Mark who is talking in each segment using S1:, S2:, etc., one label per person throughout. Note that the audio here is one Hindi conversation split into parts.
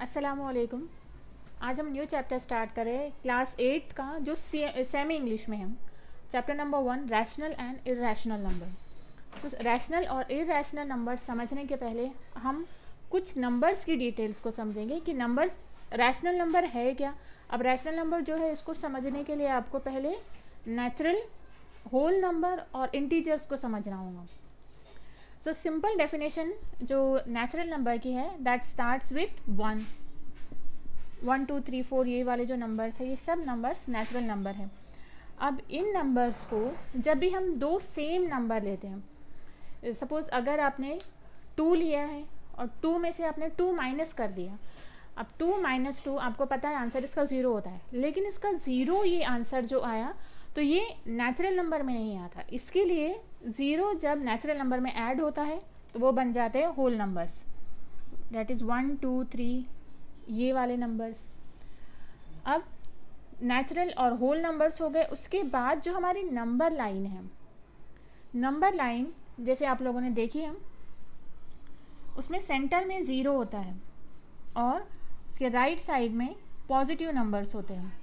S1: अस्सलामुअलैकुम। आज हम न्यू चैप्टर स्टार्ट करें क्लास 8 का जो सेमी इंग्लिश में है। Chapter number 1 rational and irrational number. तो रैशनल और इर्रेशनल नंबर समझने के पहले हम कुछ नंबर्स की डिटेल्स को समझेंगे कि नंबर्स रैशनल नंबर है क्या। अब रैशनल नंबर जो है इसको समझने के लिए आपको पहले नेचुरल, होल नंबर और इंटीजर्स को समझना होगा। तो सिंपल डेफिनेशन जो नेचुरल नंबर की है दैट स्टार्ट्स विथ 1, 1 2 3 4 ये वाले जो नंबर्स है ये सब नंबर्स नेचुरल नंबर हैं। अब इन नंबर्स को जब भी हम दो सेम नंबर लेते हैं, सपोज अगर आपने 2 लिया है और 2 में से आपने 2 माइनस कर दिया। अब 2 माइनस 2 आपको पता है आंसर इसका 0 होता है, लेकिन इसका 0 ये आंसर जो आया तो ये नेचुरल नंबर में नहीं आता। इसके लिए 0 जब नेचुरल नंबर में ऐड होता है तो वो बन जाते हैं होल नंबर्स, दैट इज़ 1 2 3 ये वाले नंबर्स। अब नेचुरल और होल नंबर्स हो गए। उसके बाद जो हमारी नंबर लाइन है, नंबर लाइन जैसे आप लोगों ने देखी है, उसमें सेंटर में 0 होता है और उसके राइट साइड में पॉजिटिव नंबर्स होते हैं।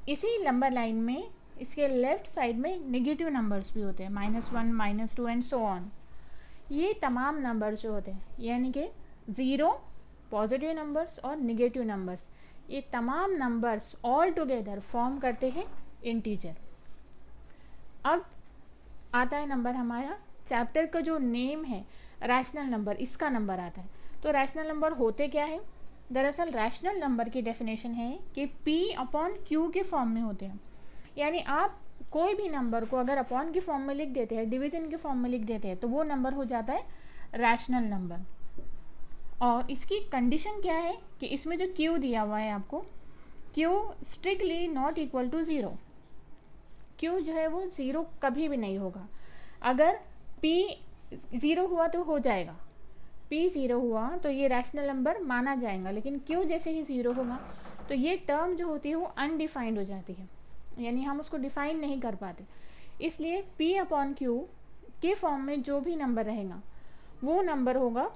S1: इसी नंबर लाइन में इसके लेफ्ट साइड में नेगेटिव नंबर्स भी होते हैं, -1 -2 एंड सो ऑन। ये तमाम नंबर्स जो होते हैं यानी कि 0, पॉजिटिव नंबर्स और नेगेटिव नंबर्स, ये तमाम नंबर्स ऑल टुगेदर फॉर्म करते हैं इंटीजर। अब आता है नंबर, हमारा चैप्टर का जो नेम है रैशनल नंबर, इसका नंबर आता है। तो रैशनल नंबर होते क्या है? दरअसल रैशनल नंबर की डेफिनेशन है कि P/Q के फॉर्म में होते हैं। यानी आप कोई भी नंबर को अगर अपॉन के फॉर्म में लिख देते हैं, डिवीजन के फॉर्म में लिख देते हैं, तो वो नंबर हो जाता है रैशनल नंबर। और इसकी कंडीशन क्या है कि इसमें जो Q दिया हुआ है आपको, Q strictly not equal to 0। Q जो है वो 0 कभी भी नहीं होगा। अगर P 0 हुआ तो हो जाएगा, P 0 हुआ तो ये रैशनल नंबर माना जाएगा, लेकिन Q जैसे ही 0 होगा तो ये टर्म जो होती है वो अनडिफाइंड हो जाती है, यानी हम उसको डिफाइन नहीं कर पाते। इसलिए P/Q के फॉर्म में जो भी नंबर रहेगा वो नंबर होगा,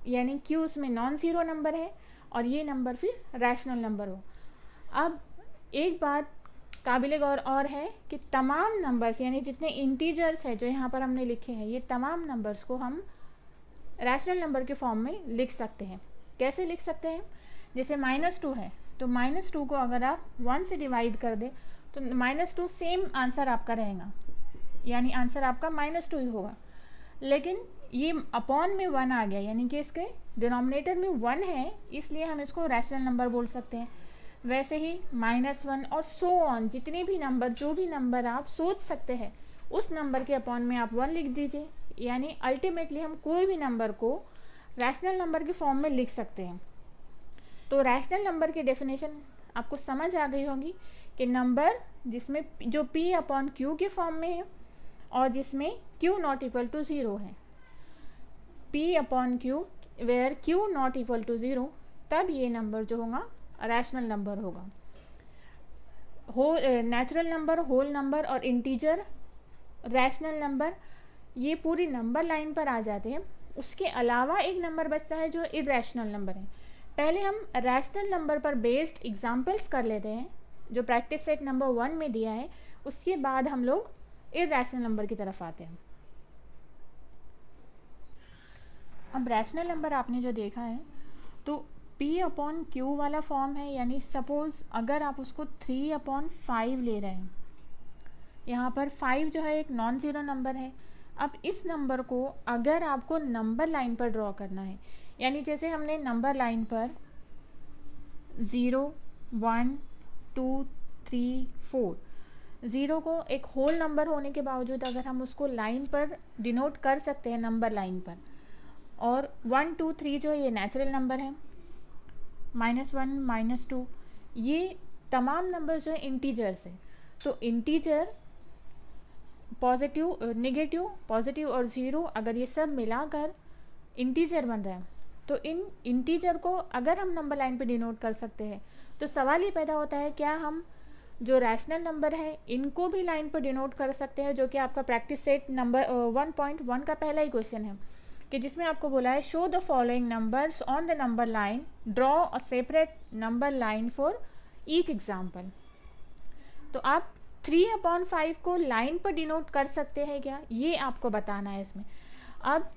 S1: यानी Q उसमें नॉन ज़ीरो नंबर है और ये नंबर फिर रैशनल नंबर हो। अब एक बात काबिल गौर और है कि तमाम नंबर्स यानी जितने इंटीजर्स हैं जो यहाँ पर हमने लिखे हैं, ये तमाम नंबर्स को हम रैशनल नंबर के फॉर्म में लिख सकते हैं। कैसे लिख सकते हैं? जैसे -2 है तो -2 को अगर आप 1 से डिवाइड कर दें तो -2 सेम आंसर आपका रहेगा, यानी आंसर आपका -2 ही होगा। लेकिन ये अपॉन में 1 आ गया, यानी कि इसके डिनोमिनेटर में 1 है, इसलिए हम इसको रैशनल नंबर बोल सकते हैं। वैसे ही -1 और सो ऑन, जितने भी नंबर, जो भी नंबर आप सोच सकते हैं उस नंबर के अपॉन में आप 1 लिख दीजिए, यानी अल्टीमेटली हम कोई भी नंबर को रैशनल नंबर के फॉर्म में लिख सकते हैं। तो रैशनल नंबर की डेफिनेशन आपको समझ आ गई होगी कि नंबर जिसमें जो P/Q के फॉर्म में है और जिसमें Q नॉट इक्वल टू 0 है, P/Q where Q not equal to 0, तब ये नंबर जो होगा रैशनल नंबर होगा। नेचुरल नंबर, होल नंबर और इंटीजर रैशनल नंबर ये पूरी नंबर लाइन पर आ जाते हैं। उसके अलावा एक नंबर बचता है जो इर्रेशनल नंबर है। पहले हम रैशनल नंबर पर बेस्ड एग्जांपल्स कर लेते हैं जो प्रैक्टिस सेट नंबर 1 में दिया है, उसके बाद हम लोग इर्रेशनल नंबर की तरफ आते हैं। अब रैशनल नंबर आपने जो देखा है तो P/Q वाला फॉर्म है, यानी सपोज अगर आप उसको 3/5 ले रहे हैं, यहाँ पर 5 जो है एक नॉन ज़ीरो नंबर है। अब इस नंबर को अगर आपको नंबर लाइन पर ड्रॉ करना है, यानी जैसे हमने नंबर लाइन पर 0 1 2 3 4, 0 को एक होल नंबर होने के बावजूद अगर हम उसको लाइन पर डिनोट कर सकते हैं नंबर लाइन पर, और 1 2 3 जो है ये नेचुरल नंबर है, -1 -2 ये तमाम नंबर जो है इंटीजर्स है। तो इंटीजर, पॉजिटिव, नेगेटिव, पॉजिटिव और 0 अगर ये सब मिलाकर इंटीजर बन रहा है, तो इन इंटीजर को अगर हम नंबर लाइन पे डिनोट कर सकते हैं तो सवाल ये पैदा होता है क्या हम जो रैशनल नंबर है इनको भी लाइन पर डिनोट कर सकते हैं, जो कि आपका प्रैक्टिस सेट नंबर 1.1 का पहला ही क्वेश्चन है कि जिसमें आपको बोला है show the following numbers on the number line, draw a separate number line for each example. तो आप 3/5 को लाइन पर डिनोट कर सकते हैं क्या, ये आपको बताना है इसमें। अब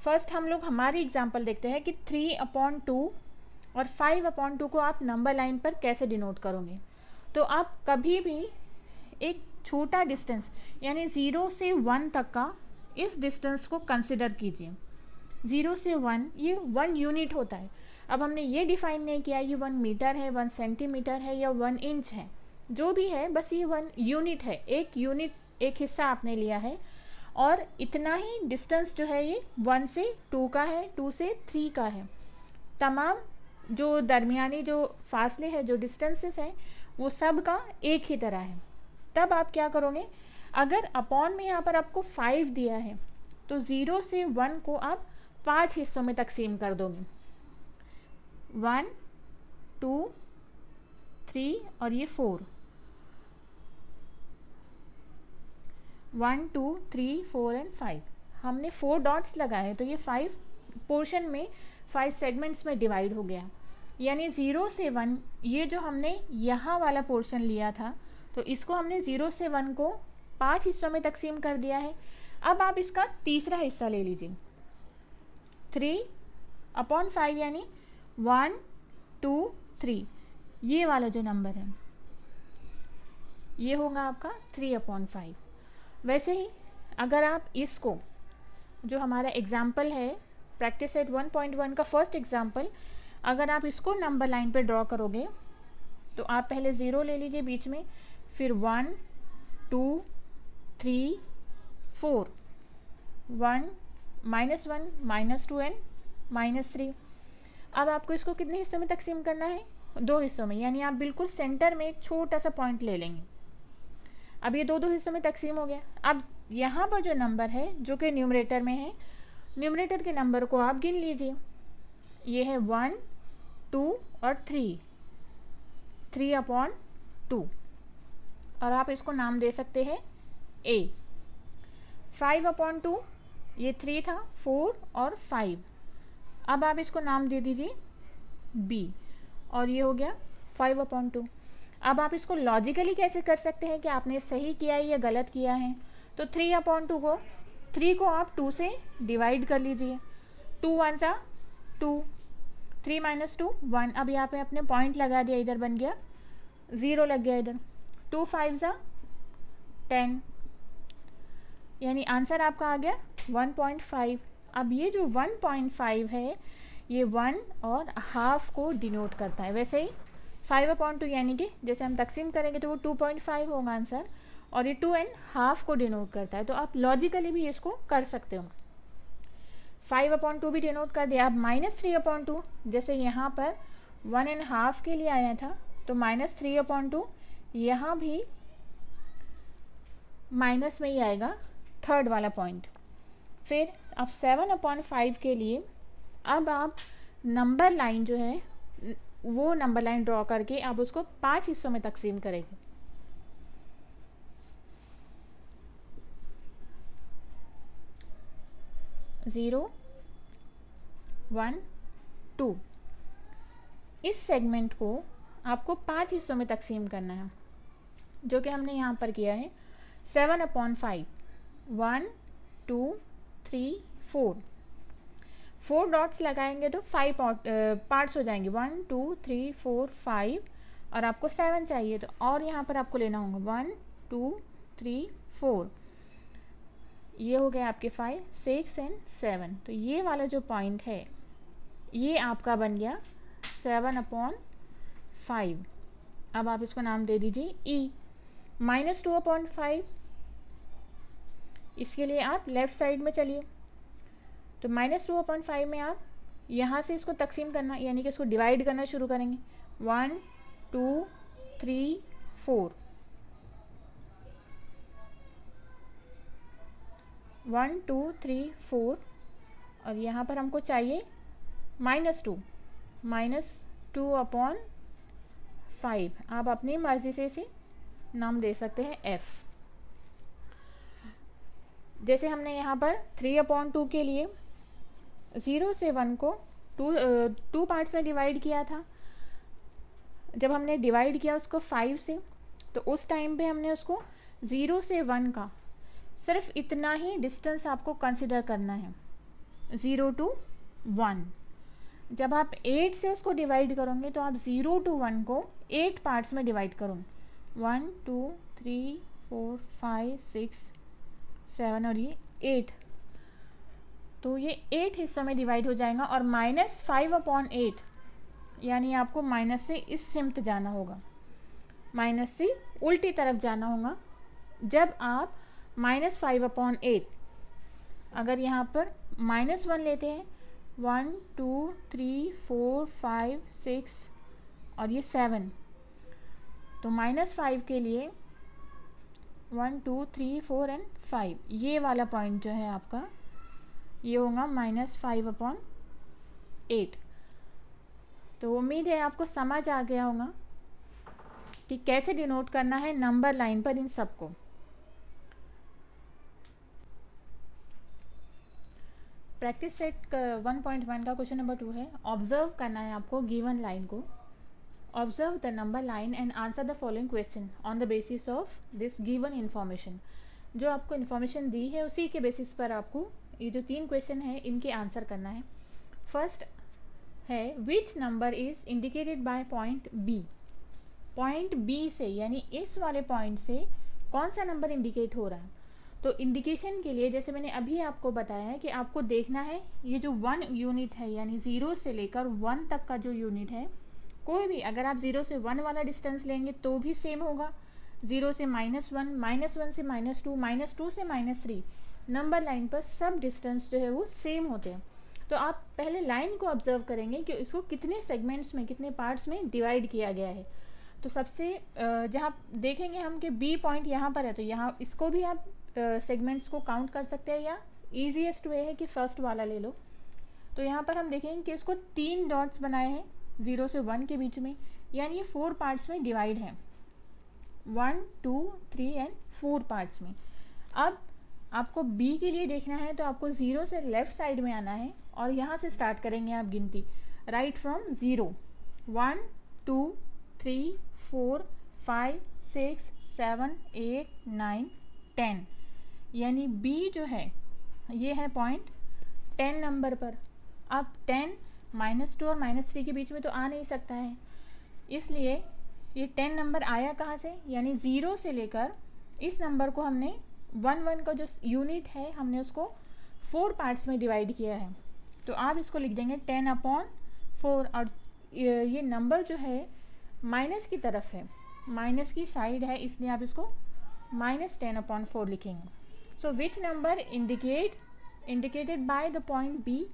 S1: फर्स्ट हम लोग हमारी एग्जाम्पल देखते हैं कि 3/2 और 5/2 को आप नंबर लाइन पर कैसे डिनोट करोगे। तो आप कभी भी एक छोटा डिस्टेंस यानी 0 से 1 तक का इस डिस्टेंस को कंसिडर कीजिए। 0 से 1 ये 1 यूनिट होता है। अब हमने ये डिफाइन नहीं किया ये 1 मीटर है, 1 सेंटीमीटर है या 1 इंच है, जो भी है बस ये 1 यूनिट है, एक यूनिट, एक हिस्सा आपने लिया है। और इतना ही डिस्टेंस जो है ये 1 से 2 का है, 2 से 3 का है। तमाम जो दरमियानी जो फासले हैं, जो डिस्टेंसेस हैं, वो सब का एक ही तरह है। तब आप क्या करोगे, अगर अपॉन में यहाँ पर आपको 5 दिया है तो 0 से 1 को आप 5 हिस्सों में तकसीम कर दोगे। 1 2 3 और ये 4, 1 2 3 4 एंड 5। हमने 4 डॉट्स लगाए तो ये 5 पोर्शन में 5 सेगमेंट्स में डिवाइड हो गया। यानी 0 से 1 ये जो हमने यहाँ वाला पोर्शन लिया था तो इसको हमने 0 से 1 को 5 हिस्सों में तकसीम कर दिया है। अब आप इसका तीसरा हिस्सा ले लीजिए, 3/5 यानी 1 2 3, ये वाला जो नंबर है ये होगा आपका 3/5। वैसे ही अगर आप इसको, जो हमारा एग्जाम्पल है प्रैक्टिस सेट 1.1 का फर्स्ट एग्जाम्पल, अगर आप इसको नंबर लाइन पे ड्रॉ करोगे तो आप पहले 0 ले लीजिए बीच में, फिर 1 2 3 4, 1 -1 -2 एंड -3। अब आपको इसको कितने हिस्सों में तकसीम करना है, 2 हिस्सों में। यानी आप बिल्कुल सेंटर में एक छोटा सा पॉइंट ले लेंगे। अब ये 2 हिस्सों में तकसीम हो गया। अब यहाँ पर जो नंबर है जो कि न्यूमरेटर में है, न्यूमरेटर के नंबर को आप गिन लीजिए। ये है 1 2 और 3/2 और आप इसको नाम दे सकते हैं A। 5/2 ये 3 था, 4 और 5। अब आप इसको नाम दे दीजिए B और ये हो गया 5/2। अब आप इसको लॉजिकली कैसे कर सकते हैं कि आपने सही किया है या गलत किया है। तो 3/2 को 3 को आप 2 से डिवाइड कर लीजिए। 2 1 सा 2, 3 - 2 1। अब यहाँ पे आपने पॉइंट लगा दिया, इधर बन गया 0 लग गया इधर। 2 5 सा 10, यानी आंसर आपका आ गया 1.5। अब ये जो 1.5 है ये 1 और हाफ को डिनोट करता है। वैसे ही 5/2 यानी कि जैसे हम तकसीम करेंगे तो वो 2.5 होगा आंसर, और ये 2 एंड हाफ को डिनोट करता है। तो आप लॉजिकली भी इसको कर सकते हो। 5/2 भी डिनोट कर दिया। अब -3/2, जैसे यहाँ पर 1.5 के लिए आया था तो -3/2 यहाँ भी माइनस में ही आएगा, थर्ड वाला पॉइंट। फिर अब 7/5 के लिए अब आप नंबर लाइन जो है वो नंबर लाइन ड्रॉ करके आप उसको 5 हिस्सों में तकसीम करेंगे। 0 1 2, इस सेगमेंट को आपको 5 हिस्सों में तकसीम करना है, जो कि हमने यहाँ पर किया है 7/5। 1 2 3 4, 4 डॉट्स लगाएंगे तो 5 पार्ट्स हो जाएंगे। 1 2 3 4 5 और आपको 7 चाहिए तो और यहाँ पर आपको लेना होगा 1 2 3 4। ये हो गया आपके 5 6 एंड 7। तो ये वाला जो पॉइंट है ये आपका बन गया 7/5। अब आप इसको नाम दे दीजिए E। -2/5, इसके लिए आप लेफ़्ट साइड में चलिए। तो -2/5 में आप यहाँ से इसको तकसीम करना, यानी कि इसको डिवाइड करना शुरू करेंगे। 1 2 3 4, 1 2 3 4 और यहाँ पर हमको चाहिए -2। -2/5 आप अपनी मर्ज़ी से इसे नाम दे सकते हैं F। जैसे हमने यहाँ पर 3/2 के लिए 0 से 1 को टू पार्ट्स में डिवाइड किया था। जब हमने डिवाइड किया उसको 5 से, तो उस टाइम पे हमने उसको 0 से 1 का सिर्फ इतना ही डिस्टेंस आपको कंसिडर करना है, 0 to 1। जब आप 8 से उसको डिवाइड करोगे तो आप 0 to 1 को 8 पार्ट्स में डिवाइड करो, 1 2 3 4 5 6 7 और ये 8, तो ये 8 हिस्सों में डिवाइड हो जाएगा। और -5/8 यानी आपको माइनस से इस सिमत जाना होगा, माइनस से उल्टी तरफ जाना होगा। जब आप -5/8, अगर यहाँ पर -1 लेते हैं, 1 2 3 4 5 6 और ये 7, तो -5 के लिए 1 2 3 4 एंड 5, ये वाला पॉइंट जो है आपका ये होगा -5/8। तो उम्मीद है आपको समझ आ गया होगा कि कैसे डिनोट करना है नंबर लाइन पर इन सबको। प्रैक्टिस सेट 1.1 का क्वेश्चन नंबर 2 है। ऑब्जर्व करना है आपको गिवन लाइन को। Observe the number line and answer the following question on the basis of this given information. जो आपको इन्फॉर्मेशन दी है उसी के बेसिस पर आपको ये जो 3 क्वेश्चन है इनके आंसर करना है। फर्स्ट है which number is indicated by point B. Point B से यानी इस वाले पॉइंट से कौन सा नंबर इंडिकेट हो रहा है। तो इंडिकेशन के लिए जैसे मैंने अभी आपको बताया है कि आपको देखना है ये जो 1 यूनिट है यानी 0 से लेकर 1 तक का जो यूनिट है, कोई भी अगर आप 0 से 1 वाला डिस्टेंस लेंगे तो भी सेम होगा, 0 से -1, -1 से -2, -2 से -3, नंबर लाइन पर सब डिस्टेंस जो है वो सेम होते हैं। तो आप पहले लाइन को ऑब्जर्व करेंगे कि इसको कितने सेगमेंट्स में, कितने पार्ट्स में डिवाइड किया गया है। तो सबसे जहाँ देखेंगे हम कि बी पॉइंट यहाँ पर है, तो यहाँ इसको भी आप सेगमेंट्स को काउंट कर सकते हैं, या ईजीएस्ट वे है कि फर्स्ट वाला ले लो। तो यहाँ पर हम देखेंगे कि इसको 3 डॉट्स बनाए हैं 0 से 1 के बीच में, यानी ये 4 पार्ट्स में डिवाइड है, 1 2 3 एंड 4 पार्ट्स में। अब आपको बी के लिए देखना है तो आपको 0 से लेफ्ट साइड में आना है और यहाँ से स्टार्ट करेंगे आप गिनती, राइट फ्रॉम 0, 1 2 3 4 5 6 7 8 9 10, यानी बी जो है ये है पॉइंट 10 नंबर पर। अब 10 -2 और -3 के बीच में तो आ नहीं सकता है, इसलिए ये 10 नंबर आया कहाँ से, यानी 0 से लेकर इस नंबर को हमने 1 का जो यूनिट है हमने उसको 4 पार्ट्स में डिवाइड किया है। तो आप इसको लिख देंगे 10/4, और ये नंबर जो है माइनस की तरफ है, माइनस की साइड है, इसलिए आप इसको -10/4 लिखेंगे। So which number indicated by the point B.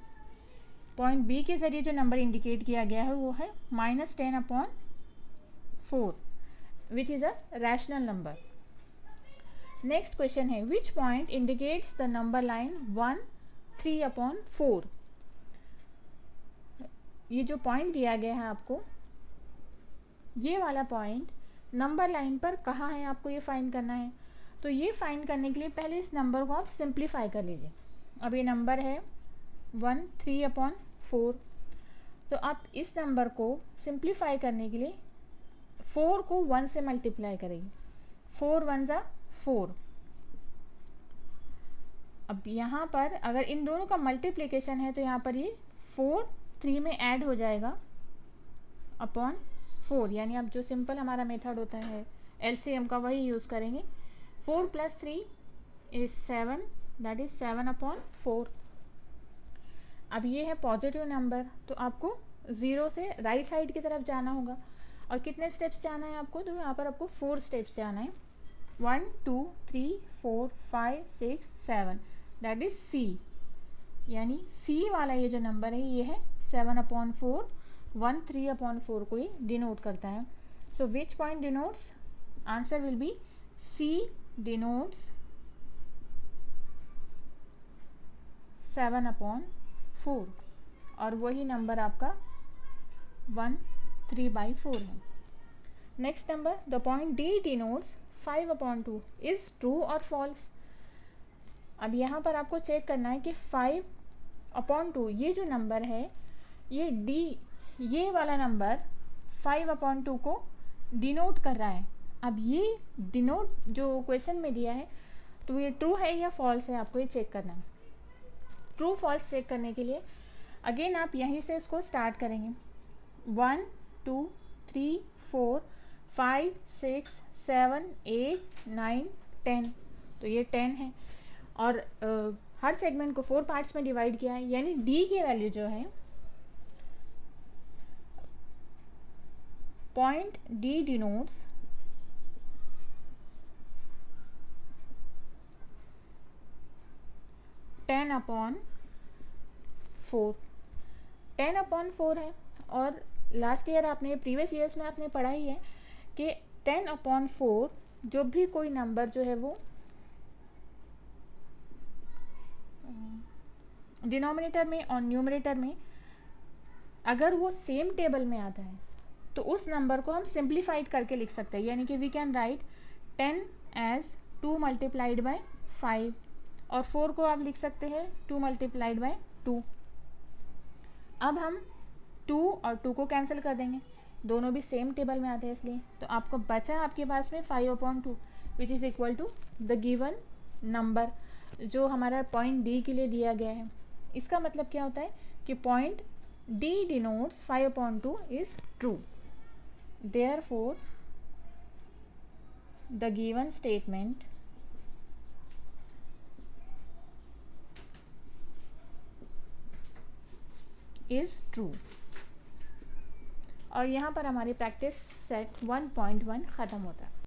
S1: Point B के ज़रिए जो नंबर इंडिकेट किया गया है वो है -10/4, which is a rational number. Next question है which point indicates the number line 1 3/4। ये जो पॉइंट दिया गया है आपको, ये वाला पॉइंट नंबर लाइन पर कहाँ है आपको ये फाइंड करना है। तो ये फाइंड करने के लिए पहले इस नंबर को आप सिंप्लीफाई कर लीजिए। अब ये नंबर है 1 3/4, तो आप इस नंबर को सिंप्लीफाई करने के लिए 4 को 1 से मल्टीप्लाई करेंगे, 4 1 ज़ा 4। अब यहाँ पर अगर इन दोनों का मल्टीप्लिकेशन है तो यहाँ पर ये 4 3 में ऐड हो जाएगा अपॉन 4, यानी अब जो सिंपल हमारा मेथड होता है एलसीएम का वही यूज़ करेंगे। 4 + 3 इज 7, दैट इज 7/4। अब ये है पॉजिटिव नंबर, तो आपको 0 से राइट साइड की तरफ जाना होगा। और कितने स्टेप्स जाना है आपको, तो यहाँ पर आपको 4 स्टेप्स जाना है, 1 2 3 4 5 6 7, दैट इज सी, यानी सी वाला ये जो नंबर है ये है 7/4, 1 3/4 को ही डिनोट करता है। So which point denotes, answer will be C denotes 7/4, और वही नंबर आपका 1 3/4 है। Next number the point D denotes 5/2 is true और फॉल्स। अब यहाँ पर आपको चेक करना है कि 5 अपॉन 2, ये जो नंबर है ये डी, ये वाला नंबर 5/2 को डिनोट कर रहा है। अब ये डिनोट जो क्वेश्चन में दिया है तो ये ट्रू है या फॉल्स है, आपको ये चेक करना है। ट्रू फॉल्स चेक करने के लिए अगेन आप यहीं से इसको स्टार्ट करेंगे। 1 2 3 4 5 6 7 8 9 10, तो ये 10 है। और हर सेगमेंट को 4 पार्ट्स में डिवाइड किया है, यानी डी की वैल्यू जो है, point D denotes ten upon 4 है। और लास्ट ईयर आपने, प्रीवियस ईयर्स में आपने पढ़ा ही है कि 10/4 जो भी कोई नंबर जो है वो डिनोमिनेटर में और न्यूमरेटर में अगर वो सेम टेबल में आता है तो उस नंबर को हम सिंप्लीफाइड करके लिख सकते हैं, यानी कि we can write 10 as 2 multiplied by 5 और 4 को आप लिख सकते हैं 2 मल्टीप्लाइड बाय 2। अब हम 2 और 2 को कैंसिल कर देंगे, दोनों भी सेम टेबल में आते हैं इसलिए। तो आपको बचा आपके पास में 5/2 which is equal to the given number जो हमारा पॉइंट डी के लिए दिया गया है। इसका मतलब क्या होता है कि point D denotes 5/2 is true. Therefore the given statement is true. और यहाँ पर हमारी प्रैक्टिस सेट 1.1 ख़त्म होता है।